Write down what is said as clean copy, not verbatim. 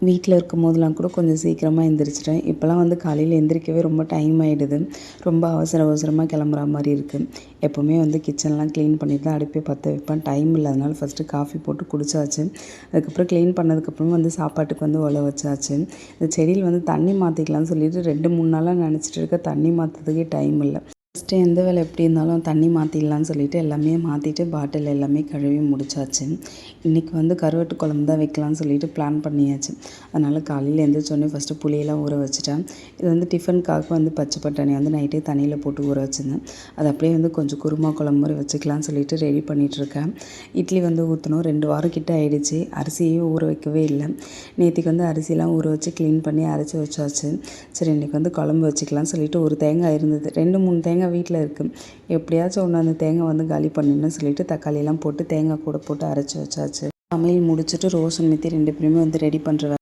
வீட்டில் இருக்கும்போதெல்லாம் கூட கொஞ்சம் சீக்கிரமாக எந்திரிச்சிட்டேன். இப்போலாம் வந்து காலையில் எந்திரிக்கவே ரொம்ப டைம் ஆகிடுது. ரொம்ப அவசரமாக கிளம்புற மாதிரி இருக்குது. எப்போவுமே வந்து கிச்சன்லாம் க்ளீன் பண்ணிட்டு தான் அடுப்பே பற்ற வைப்பேன். டைம் இல்லாதனால ஃபஸ்ட்டு காஃபி போட்டு குடித்தாச்சு. அதுக்கப்புறம் க்ளீன் பண்ணதுக்கப்புறமா வந்து சாப்பாட்டுக்கு வந்து ஒலை வச்சாச்சு. இந்த செடியில் வந்து தண்ணி மாற்றிக்கலாம்னு சொல்லிட்டு 2-3 நாளாக நினச்சிட்டு இருக்கேன். தண்ணி மாற்றுறதுக்கே டைம் இல்லை. ஃபஸ்ட்டு எந்த வேலை எப்படி இருந்தாலும் தண்ணி மாற்றிடலான்னு சொல்லிவிட்டு எல்லாமே மாற்றிட்டு பாட்டில் எல்லாமே கழுவி முடிச்சாச்சு. இன்றைக்கி வந்து கருவாட்டு குழம்பு தான் வைக்கலான்னு சொல்லிட்டு பிளான் பண்ணியாச்சு. அதனால் காலையில் எழுந்திரிச்சோடனே ஃபஸ்ட்டு புளியெல்லாம் ஊற வச்சுட்டேன். இது வந்து டிஃபனுக்காக வந்து பச்சை பட்டாணி வந்து நைட்டே தண்ணியில் போட்டு ஊற வச்சுருந்தேன். அது அப்படியே வந்து கொஞ்சம் குருமா குழம்பு மாதிரி வச்சுக்கலான்னு சொல்லிட்டு ரெடி பண்ணிகிட்ருக்கேன். இட்லி வந்து ஊற்றணும். 2 வாரம் கிட்ட ஆகிடுச்சு. அரிசியும் ஊற வைக்கவே இல்லை. நேற்றுக்கு வந்து அரிசிலாம் ஊற வச்சு க்ளீன் பண்ணி அரைச்சி வச்சாச்சு. சரி இன்றைக்கி வந்து குழம்பு வச்சுக்கலான்னு சொல்லிட்டு ஒரு தேங்காய் இருந்தது. 2-3 தேங்காய் வீட்டில் இருக்குது. எப்படியாச்சும் ஒன்று அந்த தேங்காய் வந்து காலி பண்ணணும்னு சொல்லிட்டு தக்காளியெல்லாம் போட்டு தேங்காய் கூட போட்டு அரைச்சி வச்சாச்சு. சமையல் முடிச்சுட்டு ரோஷன் மித்தி 2 பேருமே வந்து ரெடி பண்ணுற